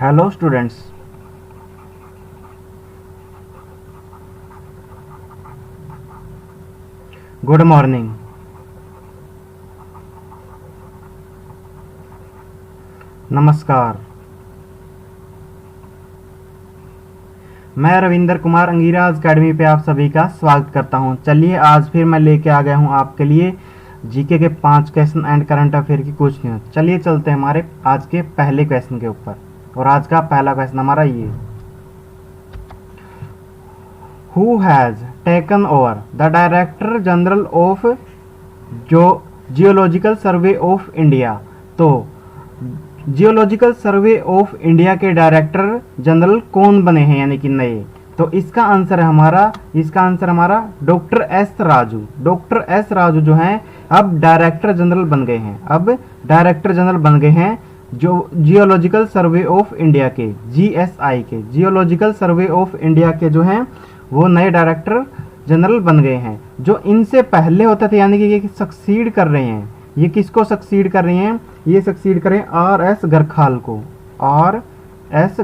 Hello students. Good morning. नमस्कार। मैं Ravinder Kumar अंगीराज academy पे आप सभी का स्वागत करता हूं। चलिए आज फिर मैं लेके आ गया हूं आपके लिए जीके के 5 क्वेश्चन एंड करंट अफेयर की कुछ न्यूज। चलिए चलते हैं हमारे आज के पहले क्वेश्चन के ऊपर। और आज का पहला क्वेश्चन हमारा ये, who has taken over the director general of जो जियोलॉजिकल सर्वे ऑफ इंडिया। तो जियोलॉजिकल सर्वे ऑफ इंडिया के डायरेक्टर जनरल कौन बने हैं, यानी कि नए। तो इसका आंसर हमारा doctor S Raju. Doctor S Raju जो हैं अब डायरेक्टर जनरल बन गए हैं जो जियोलॉजिकल सर्वे ऑफ इंडिया के जीएसआई के जियोलॉजिकल सर्वे ऑफ इंडिया के जो हैं वो नए डायरेक्टर जनरल बन गए हैं। जो इनसे पहले होते थे, यानी कि ये सक्सीड कर रहे हैं। ये किसको सक्सीड कर रहे हैं? ये सक्सीड करें आर एस गरखाल को। आर एस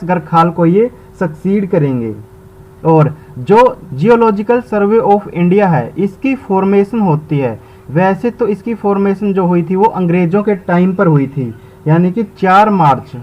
गरखाल को ये सक्सीड करेंगे। और जो जियोलॉजिकल सर्वे ऑफ इंडिया है इसकी फॉर्मेशन होती है, वैसे तो इसकी फॉर्मेशन जो हुई थी वो अंग्रेजों के टाइम पर हुई थी, यानी कि 4 मार्च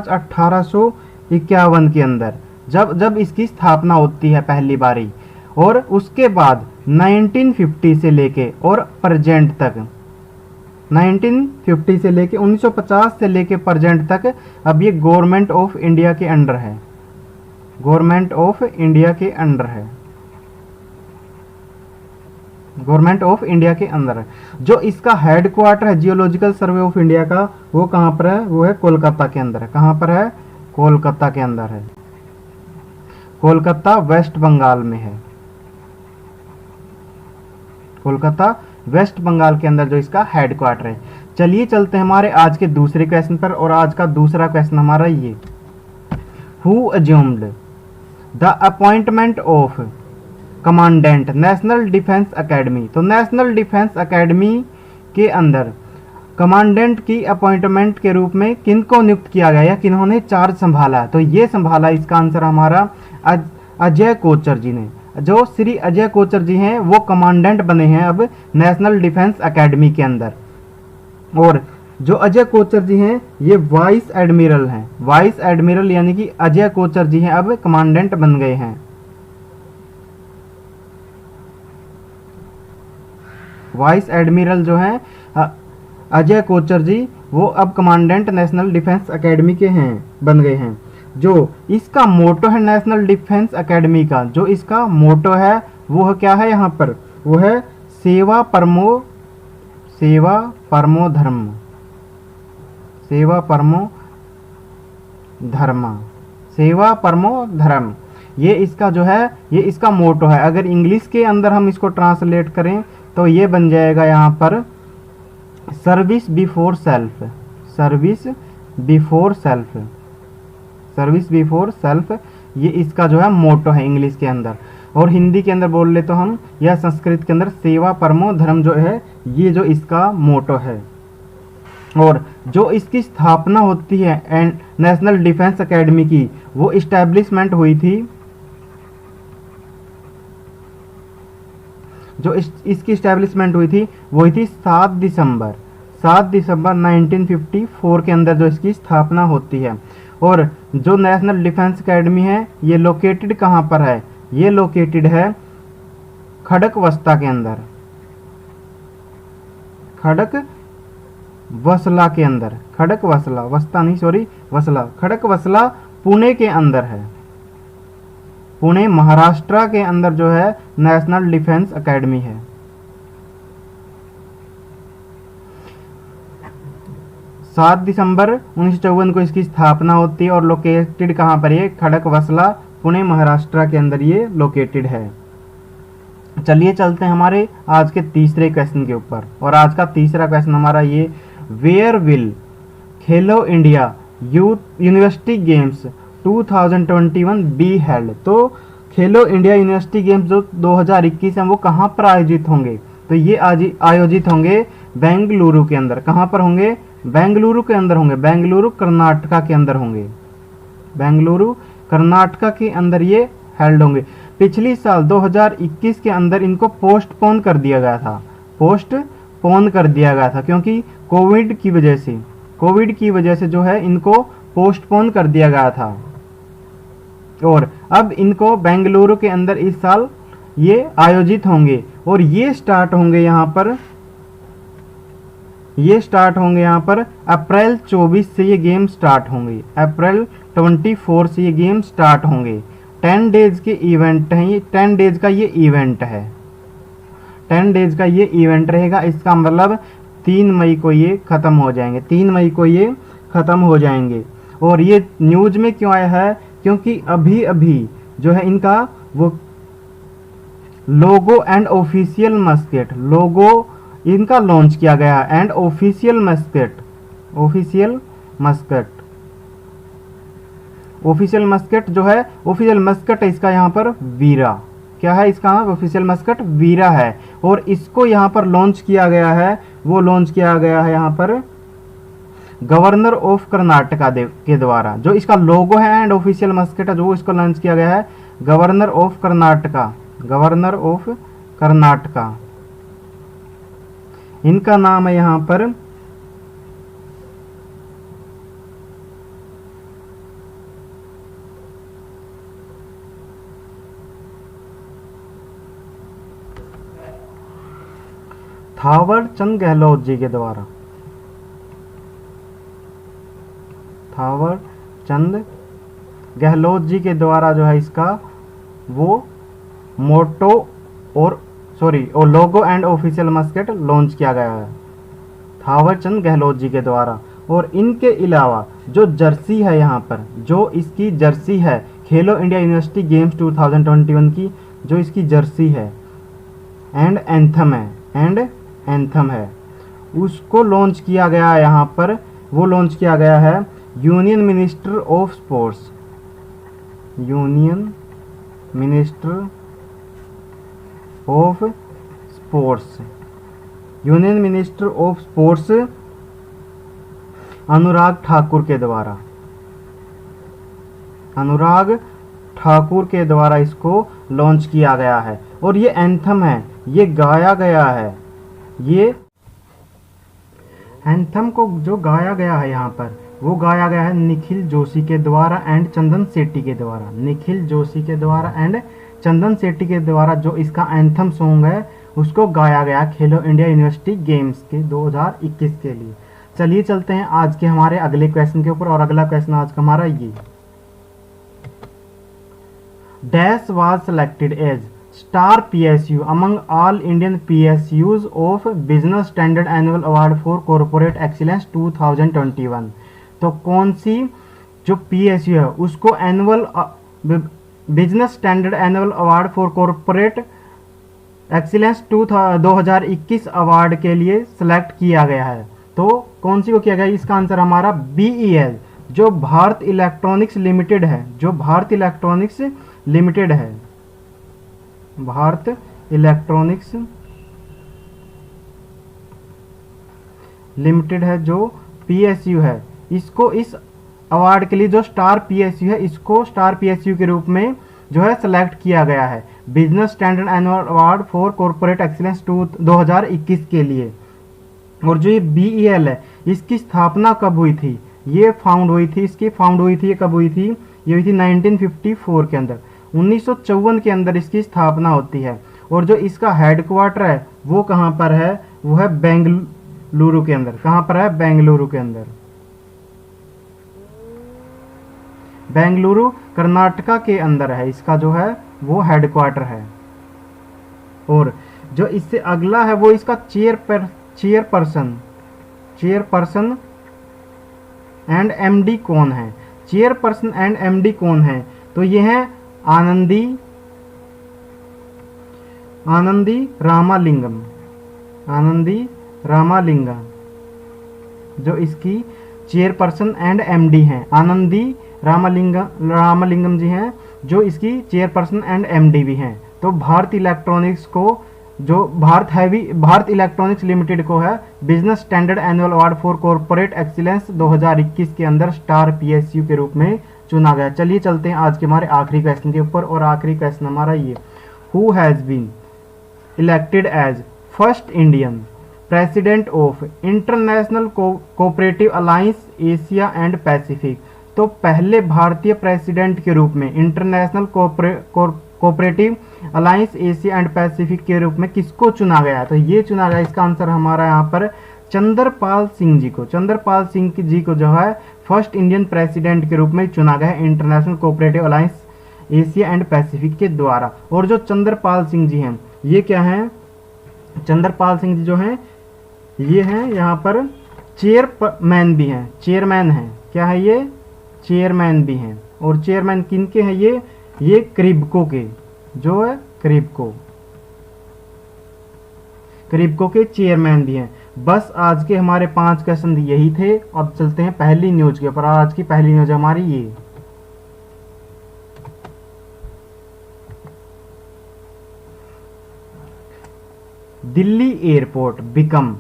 1851 के अंदर जब इसकी स्थापना होती है पहली बारी। और उसके बाद 1950 से लेके और प्रेजेंट तक 1950 से लेके 1950 से लेके प्रेजेंट तक अब ये गवर्नमेंट ऑफ इंडिया के अंडर है। गवर्नमेंट ऑफ इंडिया के अंदर है। जो इसका हेडक्वार्टर है जियोलॉजिकल सर्वे ऑफ इंडिया का, वो कहाँ पर है? वो है कोलकाता के अंदर है। कहाँ पर है? कोलकाता के अंदर है। कोलकाता वेस्ट बंगाल में है। कोलकाता वेस्ट बंगाल के अंदर जो इसका हेडक्वार्टर है। चलिए चलते हैं हमारे आज के दूसरे क्वेश्चन पर। और आज का दूसरा क्वेश्चन हमारा ये, who assumed the appointment of commandant national defence academy. तो नेशनल डिफेंस एकेडमी के अंदर कमांडेंट की अपॉइंटमेंट के रूप में किनको नियुक्त किया गया या किन्होंने चार्ज संभाला? तो ये संभाला, इसका आंसर हमारा अजय कोचर जी ने। जो श्री अजय कोचर जी हैं वो कमांडेंट बने हैं अब नेशनल डिफेंस एकेडमी के अंदर। और जो अजय कोचर जी हैं ये वाइस एडमिरल हैं। वाइस एडमिरल यानी कि अजय कोचर जी हैं अब कमांडेंट बन गए हैं। वाइस एडमिरल जो हैं अजय कोचर जी, वो अब कमांडेंट नेशनल डिफेंस एकेडमी के हैं, बन गए हैं। जो इसका मोटो है नेशनल डिफेंस एकेडमी का, जो इसका मोटो है वो क्या है यहाँ पर? वो है सेवा परमो धर्म। ये इसका जो है ये इसका मोटो है। अगर इंग्लिश के अंदर हम इसको ट्रांसलेट करें तो ये बन जाएगा यहाँ पर सर्विस बिफोर सेल्फ। ये इसका जो है मोटो है इंग्लिश के अंदर। और हिंदी के अंदर बोल ले तो हम, या संस्कृत के अंदर सेवा परमो धर्म जो है ये जो इसका मोटो है। और जो इसकी स्थापना होती है एंड नेशनल डिफेंस एकेडमी की, वो इस्टेब्लिशमेंट हुई थी, जो इसकी इस्टेब्लिशमेंट हुई थी वो हुई थी 7 दिसंबर 1954 के अंदर जो इसकी स्थापना होती है। और जो नेशनल डिफेंस एकेडमी है ये लोकेटेड कहाँ पर है? ये लोकेटेड है खड़कवस्ता के अंदर, खड़कवसला पुणे के अंदर है। पुणे महाराष्ट्र के अंदर जो है नेशनल डिफेंस एकेडमी है। 7 दिसंबर 1954 को इसकी स्थापना होती है। और लोकेटेड कहाँ पर? ये खड़कवसला पुणे महाराष्ट्र के अंदर ये लोकेटेड है। चलिए चलते हैं हमारे आज के तीसरे क्वेश्चन के ऊपर। और आज का तीसरा क्वेश्चन हमारा ये, where will Khelo India university games 2021 be held. तो खेलो इंडिया यूनिवर्सिटी गेम्स जो 2021 हैं वो कहाँ पर आयोजित होंगे? तो ये आज आयोजित होंगे बेंगलुरु के अंदर। कहाँ पर होंगे? बेंगलुरु के अंदर होंगे। बेंगलुरु कर्नाटका के अंदर होंगे। बेंगलुरु कर्नाटका के अंदर ये हेल्ड होंगे। पिछली साल 2021 के अंदर इनको पोस्टपोन कर दिया गया था। पोस्टपोन कर दिया गया था क्योंकि कोविड की वजह से जो है इनको पोस्टपोन कर दिया गया था। और अब इनको बेंगलुरु के अंदर इस साल ये आयोजित होंगे और ये स्टार्ट होंगे यहाँ पर अप्रैल 24 से ये गेम स्टार्ट होंगे। अप्रैल 24 से ये गेम स्टार्ट होंगे। 10 डेज के इवेंट हैं ये। 10 डेज का ये इवेंट है। 10 डेज का ये इवेंट रहेगा। इसका मतलब 3 मई को ये ख़त्म हो जाएंगे। 3 मई को ये ख़त्म हो जाएंगे। और ये न्यूज़ में क्यों आया है? क्योंकि अभी अभी जो है इनका वो लोगो एंड ऑफिशियल मस्केट इनका लॉन्च किया गया है। एंड ऑफिशियल मस्केट जो है ऑफिशियल मस्केट है इसका यहाँ पर वीरा। क्या है इसका ऑफिशियल मस्केट? वीरा है। और इसको यहाँ पर लॉन्च किया गया है, वो लॉन्च किया गया है यहाँ पर गवर्नर ऑफ कर्नाटका के द्वारा। जो इसका लोगो है एंड ऑफिशियल मस्केट है जो इसको लॉन्च किया गया है गवर्नर ऑफ कर्नाटका। इनका नाम है यहाँ पर थावर चंद गहलोत जी के द्वारा। थावर चंद गहलोत जी के द्वारा जो है इसका वो मोटो और logo and official musket launch किया गया है थावर चंद गहलोत जी के द्वारा। और इनके अलावा जो जर्सी है यहाँ पर, जो इसकी जर्सी है खेलो इंडिया यूनिवर्सिटी गेम्स 2021 की, जो इसकी जर्सी है एंड एंथम है उसको लॉन्च किया गया है यहाँ पर। वो लॉन्च किया गया है union minister of sports Anurag Thakur के द्वारा इसको लॉन्च किया गया है। और ये एंथम है, ये गाया गया है। ये एंथम को जो गाया गया है यहाँ पर वो गाया गया है निखिल जोशी के द्वारा एंड चंदन सेट्टी के द्वारा। निखिल जोशी के द्वारा एंड चंदन सेट्टी के द्वारा जो इसका एंथम सॉन्ग है उसको गाया गया खेलो इंडिया यूनिवर्सिटी गेम्स के 2021 के लिए। चलिए चलते हैं आज के हमारे अगले क्वेश्चन के ऊपर। और अगला क्वेश्चन आज का हमारा ये dash was selected as star PSU among all Indian PSUs of Business Standard annual award for corporate excellence 2021। तो कौन सी जो PSU है उसको annual Business Standard annual award for corporate excellence 2021 award के लिए सिलेक्ट किया गया है। तो कौन सी को किया गया? इसका आंसर हमारा BEL जो भारत इलेक्ट्रॉनिक्स लिमिटेड है। भारत इलेक्ट्रॉनिक्स लिमिटेड है जो PSU है, इसको इस अवार्ड के लिए जो स्टार PSU है इसको स्टार PSU के रूप में जो है सिलेक्ट किया गया है business Standard annual award for corporate excellence 2021 के लिए। और जो ये BEL है इसकी स्थापना कब हुई थी? ये फाउंड हुई थी ये कब हुई थी? ये हुई थी 1954 के अंदर। 1954 के अंदर इसकी स्थापना होती है। और जो इसका हेडक्वार्टर है वो कहाँ पर है? वो है बेंगलुरु के अंदर। कहाँ पर है? बेंगलुरु के अंदर। बेंगलुरु कर्नाटका के अंदर है इसका जो है वो हेडक्वार्टर है। और जो इससे अगला है वो इसका चेयरपर्सन एंड MD कौन है? चेयरपर्सन एंड MD कौन है? तो ये है आनंदी रामालिंगम जो इसकी चेयरपर्सन एंड MD हैं। आनंदी रामालिंगम जी हैं जो इसकी चेयरपर्सन एंड MD भी हैं। तो भारत इलेक्ट्रॉनिक्स को जो भारत इलेक्ट्रॉनिक्स लिमिटेड को है business Standard annual award for corporate excellence 2021 के अंदर स्टार पीएसयू के रूप में चुना गया। चलिए चलते हैं आज के हमारे आखिरी क्वेश्चन के ऊपर, और आखिरी क्वेश्चन हमारा ये, who has been elected as first Indian president of international cooperative alliance Asia and Pacific. तो पहले भारतीय प्रेसिडेंट के रूप में international cooperative alliance Asia and Pacific के रूप में किसको चुना गया? तो ये चुना गया, इसका आंसर हमारा यहाँ पर चंद्रपाल सिंह जी को। चंद्रपाल सिंह जी को जो है फर्स्ट इंडियन प्रेसिडेंट के रूप में चुना गया है international cooperative alliance Asia and Pacific के द्वारा। और जो चंद्रपाल सिंह जी हैं ये क्या हैं? चंद्रपाल सिंह जी जो हैं ये हैं यहाँ पर चेयरमैन भी हैं, चेयरमैन हैं, क्या है ये? चेयरमैन भी हैं। और चेयरमैन किनके हैं ये क्रिब्को के, जो है क्रिब्को के चेयरमैन भी हैं। बस आज के हमारे 5 क्वेश्चन यही थे। अब चलते हैं पहली न्यूज के ऊपर। आज की पहली न्यूज हमारी ये, Delhi airport become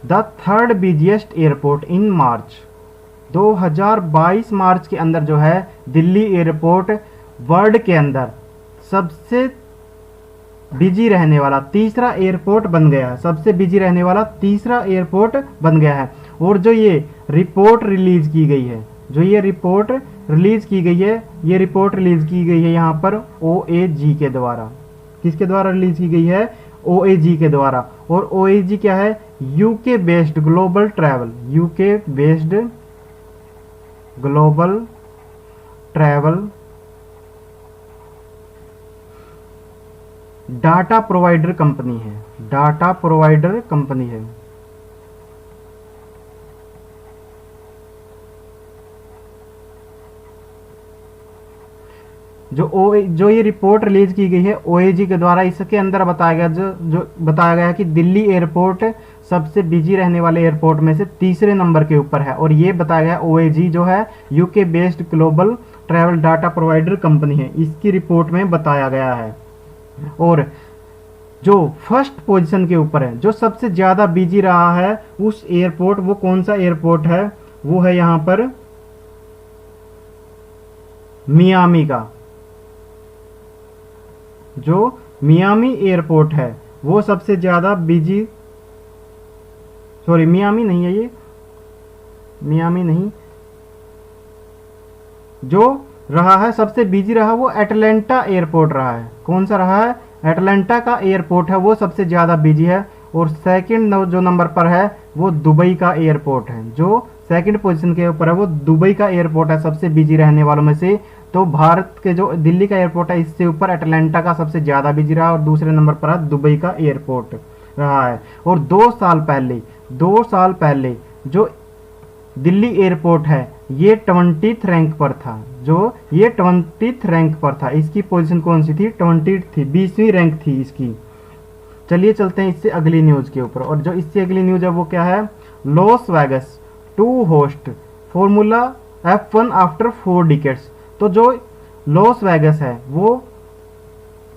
the third busiest airport in March 2022। मार्च के अंदर जो है दिल्ली एयरपोर्ट वर्ल्ड के अंदर सबसे बिजी रहने वाला तीसरा एयरपोर्ट बन गया है, सबसे बिजी रहने वाला तीसरा एयरपोर्ट बन गया है। और जो ये रिपोर्ट रिलीज की गई है, जो ये रिपोर्ट रिलीज की गई है, ये रिपोर्ट रिलीज की गई है यहाँ पर OAG के द्वारा। किसके द्वारा रिलीज की गई है? OAG के द्वारा। और OAG क्या है? UK based global travel, UK based global travel data provider company है, डाटा प्रोवाइडर कंपनी है। जो ये रिपोर्ट रिलीज की गई है OAG के द्वारा, इसके अंदर बताया गया जो बताया गया है कि दिल्ली एयरपोर्ट सबसे बिजी रहने वाले एयरपोर्ट में से तीसरे नंबर के ऊपर है। और ये बताया गया OAG जो है UK based global travel data provider company है, इसकी रिपोर्ट में बताया गया है। और जो फर्स्ट पोजीशन के ऊपर है, जो सबसे ज्यादा बिजी रहा है उस एयरपोर्ट, वो कौन सा एयरपोर्ट है? वो है यहां पर मियामी का। जो मियामी एयरपोर्ट है वो सबसे ज्यादा बिजी, सॉरी मियामी नहीं है ये, मियामी नहीं, जो रहा है सबसे बिजी रहा वो एटलांटा एयरपोर्ट रहा है। कौन सा रहा है? एटलांटा का एयरपोर्ट है, वो सबसे ज्यादा बिजी है। और सेकंड जो नंबर पर है वो दुबई का एयरपोर्ट है, जो सेकंड पोजीशन के ऊपर है वो दुबई का एयरपोर्ट है सबसे बिजी रहने वालों में से। तो भारत के जो दिल्ली का एयरपोर्ट है इससे ऊपर एटलांटा का सबसे ज्यादा बिजी रहा, और दूसरे नंबर पर है दुबई का एयरपोर्ट रहा है। और 2 साल पहले जो दिल्ली एयरपोर्ट है ये 20th रैंक पर था, जो ये 20th रैंक पर था। इसकी पोजीशन कौन सी थी? 20 थी, 20वीं रैंक थी इसकी। चलिए चलते हैं इससे अगली न्यूज के ऊपर। और जो इससे अगली न्यूज है वो क्या है? Las Vegas to host formula F1 after 4 decades. तो जो लॉस वेगस है वो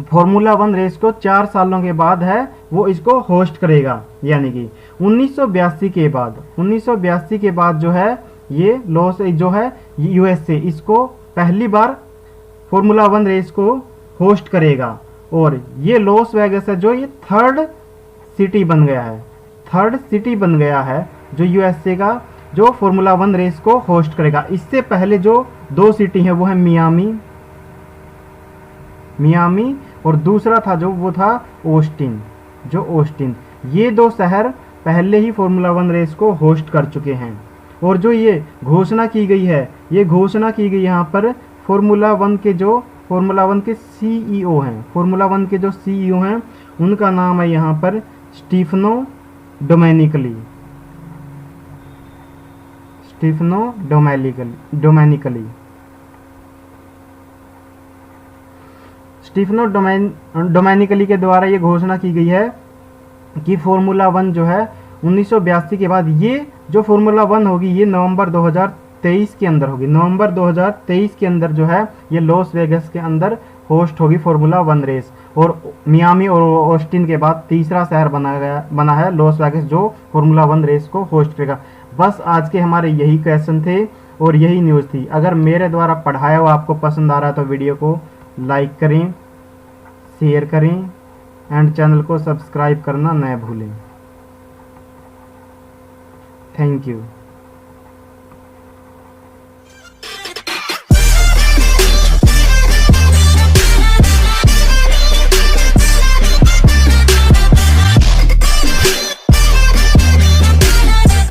फॉर्मूला 1 रेस को 4 सालों के बाद है वो इसको होस्ट करेगा, यानी कि 1982 के बाद जो है ये लॉस जो है USA इसको पहली बार फॉर्मूला 1 रेस को होस्ट करेगा। और ये लॉस वेगस है जो ये थर्ड सिटी बन गया है जो USA का जो फॉर्मूला 1 रेस को होस्ट करेगा। इससे पहले जो 2 सिटी है वो है मियामी और दूसरा था जो वो था ऑस्टिन। ये 2 शहर पहले ही फॉर्मूला 1 रेस को होस्ट कर चुके हैं। और जो ये घोषणा की गई है, ये घोषणा की गई यहाँ पर फॉर्मूला 1 के CEO हैं उनका नाम है यहाँ पर स्टीफनो डोमेनिकली। स्टीफनो डोमेनिकली के द्वारा ये घोषणा की गई है कि फॉर्मूला 1 जो है 1982 के बाद ये जो फॉर्मूला 1 होगी ये नवंबर 2023 के अंदर होगी। नवंबर 2023 के अंदर जो है ये लॉस वेगस के अंदर होस्ट होगी फॉर्मूला 1 रेस, और मियामी और ऑस्टिन के बाद तीसरा शहर बना है लॉस वेगास जो फॉर्मूला 1 रेस को होस्ट करेगा। बस आज के हमारे यही क्वेश्चन थे और यही न्यूज़ थी। अगर मेरे द्वारा पढ़ाया हुआ आपको पसंद आ रहा है तो वीडियो को लाइक करें, शेयर करें एंड चैनल को सब्सक्राइब करना न भूलें। Thank you.